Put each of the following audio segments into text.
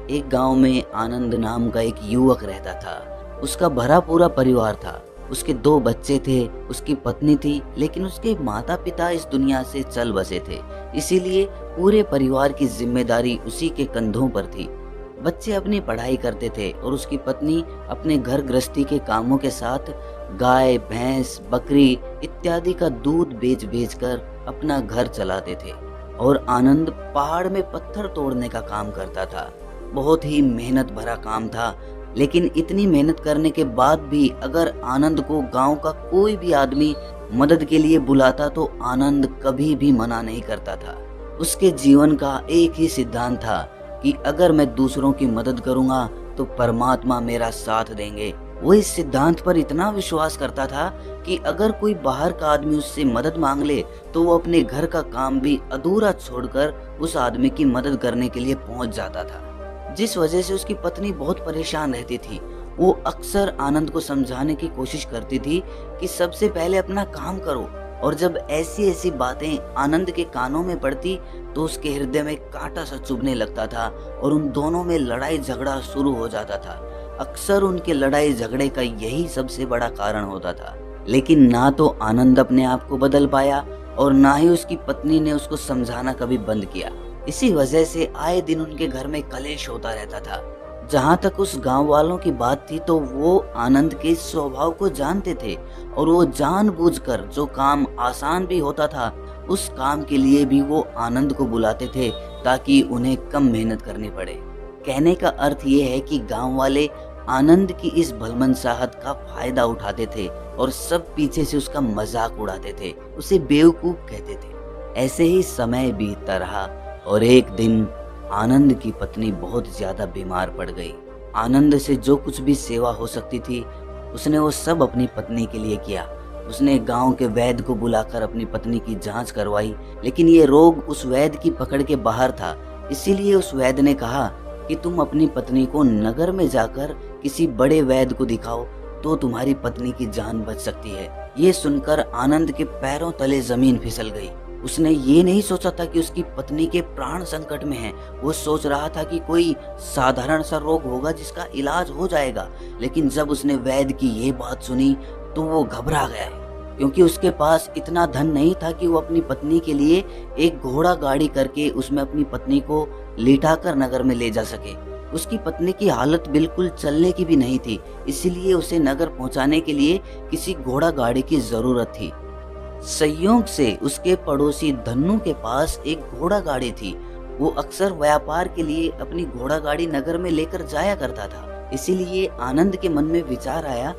एक गांव में आनंद नाम का एक युवक रहता था। उसका भरा पूरा परिवार था। उसके 2 बच्चे थे, उसकी पत्नी थी, लेकिन उसके माता पिता इस दुनिया से चल बसे थे। इसीलिए पूरे परिवार की जिम्मेदारी उसी के कंधों पर थी। बच्चे अपनी पढ़ाई करते थे और उसकी पत्नी अपने घर गृहस्थी के कामों के साथ गाय, भैंस, बकरी इत्यादि का दूध बेच बेच कर अपना घर चलाते थे। और आनंद पहाड़ में पत्थर तोड़ने का काम करता था। बहुत ही मेहनत भरा काम था, लेकिन इतनी मेहनत करने के बाद भी अगर आनंद को गांव का कोई भी आदमी मदद के लिए बुलाता तो आनंद कभी भी मना नहीं करता था। उसके जीवन का एक ही सिद्धांत था कि अगर मैं दूसरों की मदद करूंगा तो परमात्मा मेरा साथ देंगे। वो इस सिद्धांत पर इतना विश्वास करता था कि अगर कोई बाहर का आदमी उससे मदद मांग ले तो वो अपने घर का काम भी अधूरा छोड़कर उस आदमी की मदद करने के लिए पहुंच जाता था। जिस वजह से उसकी पत्नी बहुत परेशान रहती थी। वो अक्सर आनंद को समझाने की कोशिश करती थी कि सबसे पहले अपना काम करो, और जब ऐसी ऐसी बातें आनंद के कानों में पड़ती तो उसके हृदय में कांटा सा चुभने लगता था और उन दोनों में लड़ाई झगड़ा शुरू हो जाता था। अक्सर उनके लड़ाई झगड़े का यही सबसे बड़ा कारण होता था। लेकिन ना तो आनंद अपने आप को बदल पाया और ना ही उसकी पत्नी ने उसको समझाना कभी बंद किया। इसी वजह से आए दिन उनके घर में कलेश होता रहता था। जहाँ तक उस गांव वालों की बात थी तो वो आनंद के स्वभाव को जानते थे और वो जानबूझकर जो काम आसान भी होता था उस काम के लिए भी वो आनंद को बुलाते थे ताकि उन्हें कम मेहनत करनी पड़े। कहने का अर्थ ये है कि गांव वाले आनंद की इस भलमनसाहत का फायदा उठाते थे और सब पीछे से उसका मजाक उड़ाते थे, उसे बेवकूफ कहते थे। ऐसे ही समय बीतता रहा और एक दिन आनंद की पत्नी बहुत ज्यादा बीमार पड़ गई। आनंद से जो कुछ भी सेवा हो सकती थी उसने वो सब अपनी पत्नी के लिए किया। उसने गांव के वैद्य को बुलाकर अपनी पत्नी की जांच करवाई, लेकिन ये रोग उस वैद्य की पकड़ के बाहर था। इसीलिए उस वैद्य ने कहा कि तुम अपनी पत्नी को नगर में जाकर किसी बड़े वैद्य को दिखाओ तो तुम्हारी पत्नी की जान बच सकती है। ये सुनकर आनंद के पैरों तले जमीन फिसल गई। उसने ये नहीं सोचा था कि उसकी पत्नी के प्राण संकट में हैं। वो सोच रहा था कि कोई साधारण सा रोग होगा जिसका इलाज हो जाएगा। लेकिन जब उसने वैद्य की ये बात सुनी तो वो घबरा गया, क्योंकि उसके पास इतना धन नहीं था कि वो अपनी पत्नी के लिए एक घोड़ा गाड़ी करके उसमें अपनी पत्नी को लिटाकर नगर में ले जा सके। उसकी पत्नी की हालत बिल्कुल चलने की भी नहीं थी, इसीलिए उसे नगर पहुंचाने के लिए किसी घोड़ा गाड़ी की जरूरत थी। संयोग से उसके पड़ोसी धन्नू के पास एक घोड़ा गाड़ी थी। वो अक्सर व्यापार के लिए अपनी घोड़ा गाड़ी नगर में लेकर जाया करता था। इसीलिए आनंद के मन में विचार आया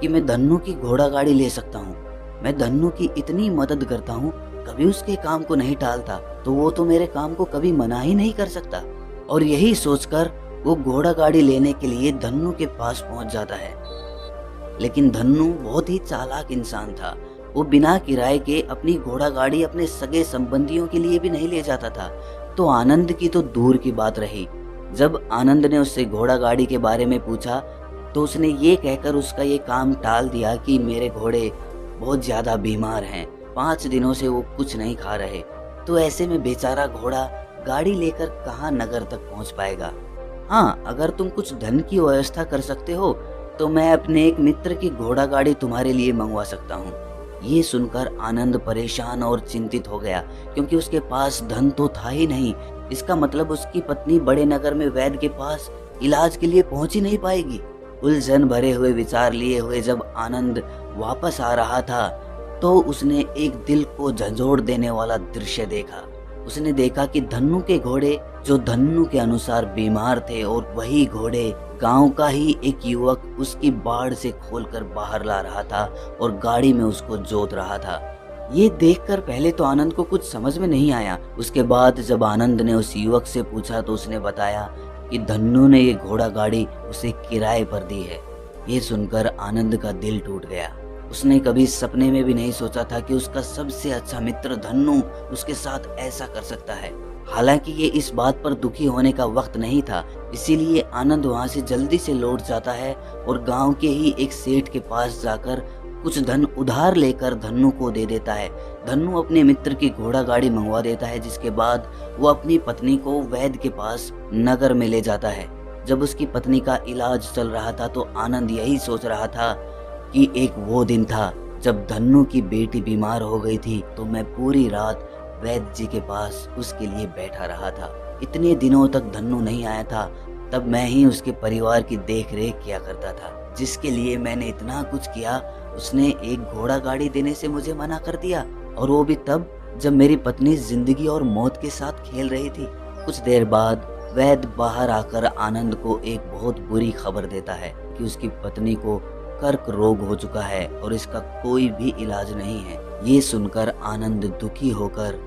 कि मैं धन्नू की घोड़ा गाड़ी ले सकता हूँ। मैं धन्नू की इतनी मदद करता हूँ, कभी उसके काम को नहीं टालता, तो वो तो मेरे काम को कभी मना ही नहीं कर सकता। और यही सोचकर वो घोड़ा गाड़ी लेने के लिए धन्नू के पास पहुंच जाता है। लेकिन धन्नू बहुत ही चालाक इंसान था। वो बिना किराए के अपनी घोड़ा गाड़ी अपने सगे संबंधियों के लिए भी नहीं ले जाता था। तो आनंद की तो दूर की बात रही। जब आनंद ने उससे घोड़ा गाड़ी के बारे में पूछा तो उसने ये कहकर उसका ये काम टाल दिया कि मेरे घोड़े बहुत ज्यादा बीमार हैं, 5 दिनों से वो कुछ नहीं खा रहे। तो ऐसे में बेचारा घोड़ा गाड़ी लेकर कहाँ नगर तक पहुँच पाएगा। हाँ, अगर तुम कुछ धन की व्यवस्था कर सकते हो तो मैं अपने एक मित्र की घोड़ा गाड़ी तुम्हारे लिए मंगवा सकता हूँ। ये सुनकर आनंद परेशान और चिंतित हो गया, क्योंकि उसके पास धन तो था ही नहीं। इसका मतलब उसकी पत्नी बड़े नगर में वैद्य के पास इलाज के लिए पहुंच ही नहीं पाएगी। उलझन भरे हुए विचार लिए हुए जब आनंद वापस आ रहा था तो उसने एक दिल को झंझोड़ देने वाला दृश्य देखा। उसने देखा कि धन्नू के घोड़े जो धन्नू के अनुसार बीमार थे और वही घोड़े गांव का ही एक युवक उसकी बाड़ से खोलकर बाहर ला रहा था और गाड़ी में उसको जोत रहा था। ये देखकर पहले तो आनंद को कुछ समझ में नहीं आया। उसके बाद जब आनंद ने उस युवक से पूछा तो उसने बताया कि धन्नू ने ये घोड़ा गाड़ी उसे किराए पर दी है। ये सुनकर आनंद का दिल टूट गया। उसने कभी सपने में भी नहीं सोचा था कि उसका सबसे अच्छा मित्र धन्नू उसके साथ ऐसा कर सकता है। हालांकि ये इस बात पर दुखी होने का वक्त नहीं था, इसीलिए आनंद वहां से जल्दी से लौट जाता है और गांव के ही एक सेठ के पास जाकर कुछ धन उधार लेकर धन्नु को दे देता है। धन्नु अपने मित्र की घोड़ा गाड़ी मंगवा देता है, जिसके बाद वो अपनी पत्नी को वैद्य के पास नगर में ले जाता है। जब उसकी पत्नी का इलाज चल रहा था तो आनंद यही सोच रहा था कि एक वो दिन था जब धन्नु की बेटी बीमार हो गई थी, तो मैं पूरी रात वैद्य जी के पास उसके लिए बैठा रहा था। इतने दिनों तक धन्नु नहीं आया था, तब मैं ही उसके परिवार की देख रेख किया करता था, जिसके लिए मैंने इतना कुछ किया। उसने एक घोड़ा गाड़ी देने से मुझे मना कर दिया, और वो भी तब जब मेरी पत्नी जिंदगी और मौत के साथ खेल रही थी। कुछ देर बाद वैद्य बाहर आकर आनंद को एक बहुत बुरी खबर देता है कि उसकी पत्नी को कर्क रोग हो चुका है और इसका कोई भी इलाज नहीं है। ये सुनकर आनंद दुखी होकर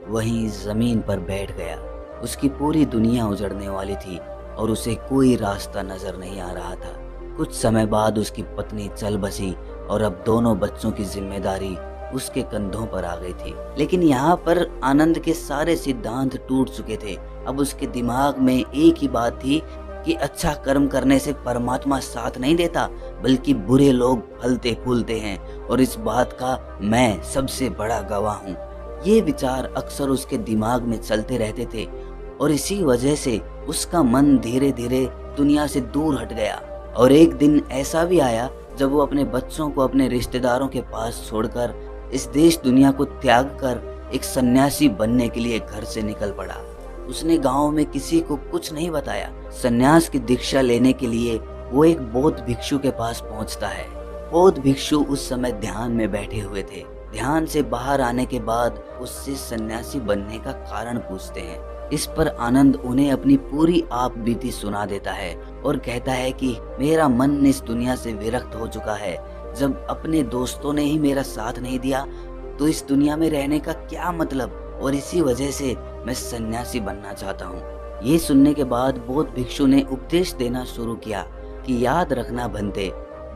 वहीं जमीन पर बैठ गया। उसकी पूरी दुनिया उजड़ने वाली थी और उसे कोई रास्ता नजर नहीं आ रहा था। कुछ समय बाद उसकी पत्नी चल बसी और अब दोनों बच्चों की जिम्मेदारी उसके कंधों पर आ गई थी। लेकिन यहाँ पर आनंद के सारे सिद्धांत टूट चुके थे। अब उसके दिमाग में एक ही बात थी कि अच्छा कर्म करने से परमात्मा साथ नहीं देता, बल्कि बुरे लोग फलते फूलते हैं, और इस बात का मैं सबसे बड़ा गवाह हूँ। ये विचार अक्सर उसके दिमाग में चलते रहते थे और इसी वजह से उसका मन धीरे धीरे दुनिया से दूर हट गया। और एक दिन ऐसा भी आया जब वो अपने बच्चों को अपने रिश्तेदारों के पास छोड़कर इस देश दुनिया को त्याग कर एक सन्यासी बनने के लिए घर से निकल पड़ा। उसने गांव में किसी को कुछ नहीं बताया। सन्यास की दीक्षा लेने के लिए वो एक बौद्ध भिक्षु के पास पहुंचता है। बौद्ध भिक्षु उस समय ध्यान में बैठे हुए थे। ध्यान से बाहर आने के बाद उससे सन्यासी बनने का कारण पूछते हैं। इस पर आनंद उन्हें अपनी पूरी आप बीती सुना देता है और कहता है कि मेरा मन इस दुनिया से विरक्त हो चुका है। जब अपने दोस्तों ने ही मेरा साथ नहीं दिया तो इस दुनिया में रहने का क्या मतलब, और इसी वजह से मैं सन्यासी बनना चाहता हूँ। ये सुनने के बाद बौद्ध भिक्षु ने उपदेश देना शुरू किया कि याद रखना बंते,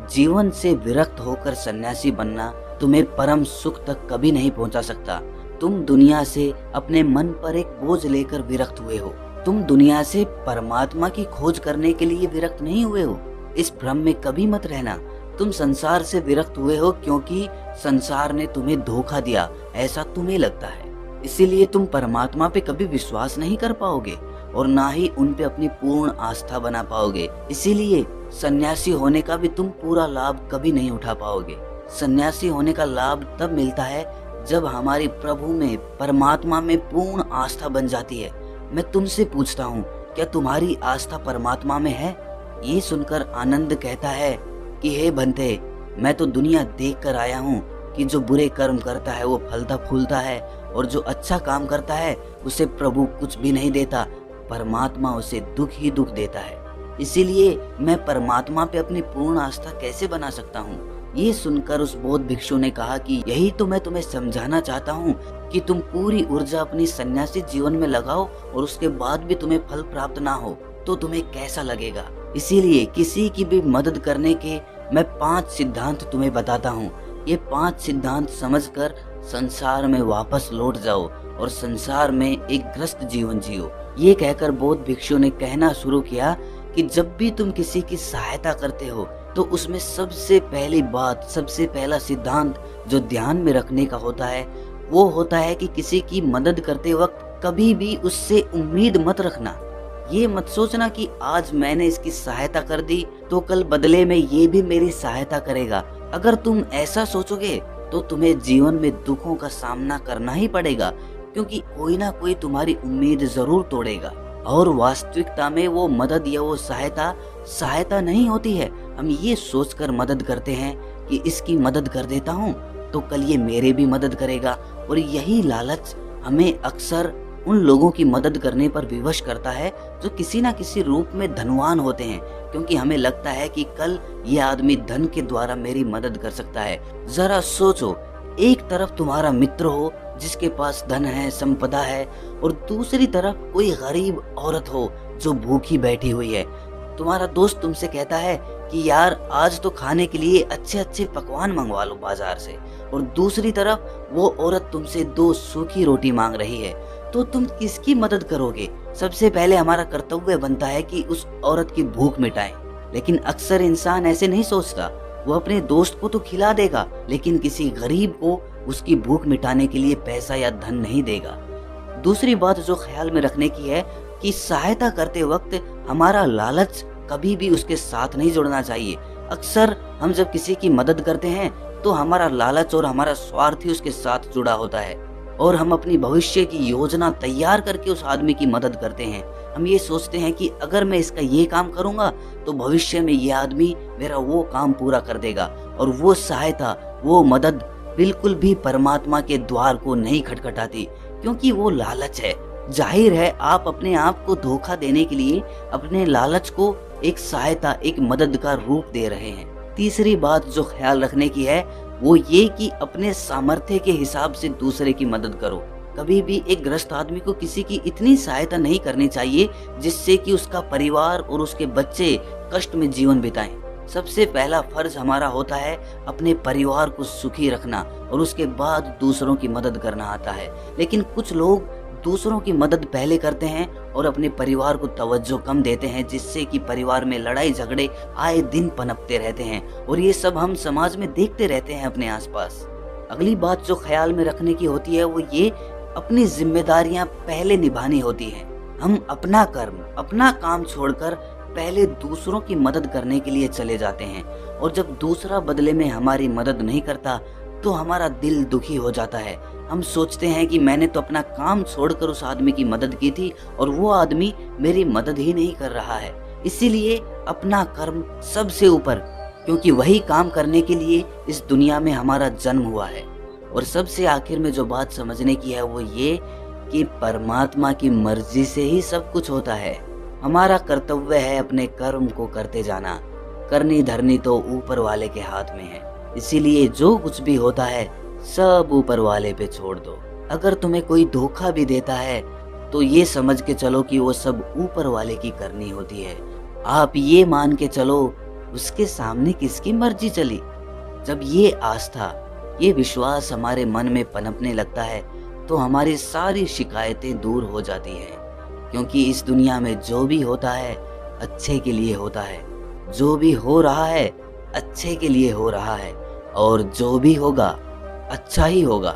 जीवन से विरक्त होकर सन्यासी बनना तुम्हें परम सुख तक कभी नहीं पहुंचा सकता। तुम दुनिया से अपने मन पर एक बोझ लेकर विरक्त हुए हो। तुम दुनिया से परमात्मा की खोज करने के लिए विरक्त नहीं हुए हो। इस भ्रम में कभी मत रहना। तुम संसार से विरक्त हुए हो क्योंकि संसार ने तुम्हें धोखा दिया, ऐसा तुम्हें लगता है। इसीलिए तुम परमात्मा पे कभी विश्वास नहीं कर पाओगे और ना ही उन पे अपनी पूर्ण आस्था बना पाओगे। इसीलिए सन्यासी होने का भी तुम पूरा लाभ कभी नहीं उठा पाओगे। सन्यासी होने का लाभ तब मिलता है जब हमारी प्रभु में, परमात्मा में पूर्ण आस्था बन जाती है। मैं तुमसे पूछता हूँ, क्या तुम्हारी आस्था परमात्मा में है? ये सुनकर आनंद कहता है कि हे बंते, मैं तो दुनिया देख कर आया हूँ कि जो बुरे कर्म करता है वो फलता फूलता है, और जो अच्छा काम करता है उसे प्रभु कुछ भी नहीं देता, परमात्मा उसे दुख ही दुख देता है। इसीलिए मैं परमात्मा पे अपनी पूर्ण आस्था कैसे बना सकता हूँ? ये सुनकर उस बौद्ध भिक्षु ने कहा कि यही तो मैं तुम्हें समझाना चाहता हूँ कि तुम पूरी ऊर्जा अपनी सन्यासी जीवन में लगाओ और उसके बाद भी तुम्हें फल प्राप्त ना हो तो तुम्हें कैसा लगेगा। इसीलिए किसी की भी मदद करने के मैं 5 सिद्धांत तुम्हें बताता हूँ। ये 5 सिद्धांत समझकर संसार में वापस लौट जाओ और संसार में एक ग्रस्त जीवन जियो। ये कहकर बौद्ध भिक्षु ने कहना शुरू किया कि जब भी तुम किसी की सहायता करते हो तो उसमें सबसे पहली बात, सबसे पहला सिद्धांत जो ध्यान में रखने का होता है वो होता है कि किसी की मदद करते वक्त कभी भी उससे उम्मीद मत रखना। ये मत सोचना कि आज मैंने इसकी सहायता कर दी तो कल बदले में ये भी मेरी सहायता करेगा। अगर तुम ऐसा सोचोगे तो तुम्हें जीवन में दुखों का सामना करना ही पड़ेगा, क्योंकि कोई ना कोई तुम्हारी उम्मीद जरूर तोड़ेगा। और वास्तविकता में वो मदद या वो सहायता नहीं होती है। हम ये सोचकर मदद करते हैं कि इसकी मदद कर देता हूँ तो कल ये मेरे भी मदद करेगा, और यही लालच हमें अक्सर उन लोगों की मदद करने पर विवश करता है जो किसी ना किसी रूप में धनवान होते हैं, क्योंकि हमें लगता है कि कल ये आदमी धन के द्वारा मेरी मदद कर सकता है। जरा सोचो, एक तरफ तुम्हारा मित्र हो जिसके पास धन है, संपदा है, और दूसरी तरफ कोई गरीब औरत हो जो भूखी बैठी हुई है। तुम्हारा दोस्त तुमसे कहता है कि यार आज तो खाने के लिए अच्छे अच्छे पकवान मंगवा लो बाजार से, और दूसरी तरफ वो औरत तुमसे 2 सूखी रोटी मांग रही है, तो तुम किसकी मदद करोगे? सबसे पहले हमारा कर्तव्य बनता है कि उस औरत की भूख मिटाएं, लेकिन अक्सर इंसान ऐसे नहीं सोचता। वो अपने दोस्त को तो खिला देगा, लेकिन किसी गरीब को उसकी भूख मिटाने के लिए पैसा या धन नहीं देगा। दूसरी बात जो ख्याल में रखने की है कि सहायता करते वक्त हमारा लालच कभी भी उसके साथ नहीं जुड़ना चाहिए। अक्सर हम जब किसी की मदद करते हैं तो हमारा लालच और हमारा स्वार्थ ही उसके साथ जुड़ा होता है, और हम अपनी भविष्य की योजना तैयार करके उस आदमी की मदद करते हैं। हम ये सोचते हैं कि अगर मैं इसका ये काम करूंगा तो भविष्य में ये आदमी मेरा वो काम पूरा कर देगा, और वो सहायता, वो मदद बिल्कुल भी परमात्मा के द्वार को नहीं खटखटाती, क्योंकि वो लालच है। जाहिर है आप अपने आप को धोखा देने के लिए अपने लालच को एक सहायता, एक मदद का रूप दे रहे हैं। तीसरी बात जो ख्याल रखने की है वो ये कि अपने सामर्थ्य के हिसाब से दूसरे की मदद करो। कभी भी एक ग्रस्त आदमी को किसी की इतनी सहायता नहीं करनी चाहिए जिससे कि उसका परिवार और उसके बच्चे कष्ट में जीवन बिताएं। सबसे पहला फर्ज हमारा होता है अपने परिवार को सुखी रखना, और उसके बाद दूसरों की मदद करना आता है। लेकिन कुछ लोग दूसरों की मदद पहले करते हैं और अपने परिवार को तवज्जो कम देते हैं, जिससे कि परिवार में लड़ाई झगड़े आए दिन पनपते रहते हैं, और ये सब हम समाज में देखते रहते हैं अपने आसपास। अगली बात जो ख्याल में रखने की होती है वो ये, अपनी जिम्मेदारियां पहले निभानी होती हैं। हम अपना कर्म, अपना काम छोड़कर पहले दूसरों की मदद करने के लिए चले जाते हैं, और जब दूसरा बदले में हमारी मदद नहीं करता तो हमारा दिल दुखी हो जाता है। हम सोचते हैं कि मैंने तो अपना काम छोड़कर उस आदमी की मदद की थी और वो आदमी मेरी मदद ही नहीं कर रहा है। इसीलिए अपना कर्म सबसे ऊपर, क्योंकि वही काम करने के लिए इस दुनिया में हमारा जन्म हुआ है। और सबसे आखिर में जो बात समझने की है वो ये कि परमात्मा की मर्जी से ही सब कुछ होता है। हमारा कर्तव्य है अपने कर्म को करते जाना। करनी धरनी तो ऊपर वाले के हाथ में है, इसीलिए जो कुछ भी होता है सब ऊपर वाले पे छोड़ दो। अगर तुम्हें कोई धोखा भी देता है तो ये समझ के चलो कि वो सब ऊपर वाले की करनी होती है। आप ये मान के चलो उसके सामने किसकी मर्जी चली। जब ये आस्था, ये विश्वास हमारे मन में पनपने लगता है तो हमारी सारी शिकायतें दूर हो जाती हैं, क्योंकि इस दुनिया में जो भी होता है अच्छे के लिए होता है। जो भी हो रहा है अच्छे के लिए हो रहा है, और जो भी होगा अच्छा ही होगा।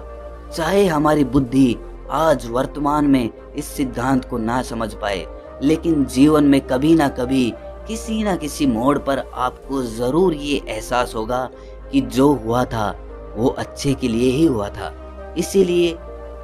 चाहे हमारी बुद्धि आज वर्तमान में इस सिद्धांत को ना समझ पाए, लेकिन जीवन में कभी ना कभी किसी ना किसी मोड़ पर आपको जरूर ये एहसास होगा कि जो हुआ था वो अच्छे के लिए ही हुआ था। इसीलिए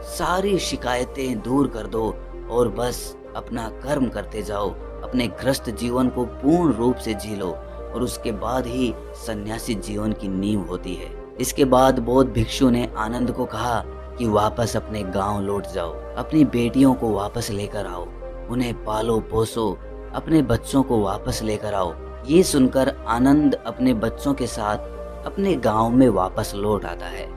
सारी शिकायतें दूर कर दो और बस अपना कर्म करते जाओ। अपने ग्रस्त जीवन को पूर्ण रूप से जी लो, और उसके बाद ही सन्यासी जीवन की नींव होती है। इसके बाद बौद्ध भिक्षु ने आनंद को कहा कि वापस अपने गांव लौट जाओ, अपनी बेटियों को वापस लेकर आओ, उन्हें पालो पोसो, अपने बच्चों को वापस लेकर आओ। ये सुनकर आनंद अपने बच्चों के साथ अपने गांव में वापस लौट आता है।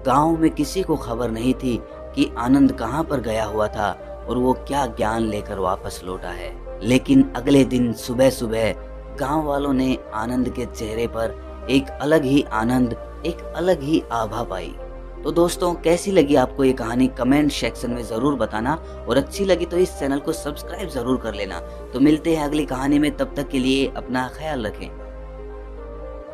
गांव में किसी को खबर नहीं थी कि आनंद कहाँ पर गया हुआ था और वो क्या ज्ञान लेकर वापस लौटा है। लेकिन अगले दिन सुबह सुबह गांव वालों ने आनंद के चेहरे पर एक अलग ही आनंद, एक अलग ही आभा पाई। तो दोस्तों, कैसी लगी आपको ये कहानी कमेंट सेक्शन में जरूर बताना, और अच्छी लगी तो इस चैनल को सब्सक्राइब जरूर कर लेना। तो मिलते हैं अगली कहानी में, तब तक के लिए अपना ख्याल रखें।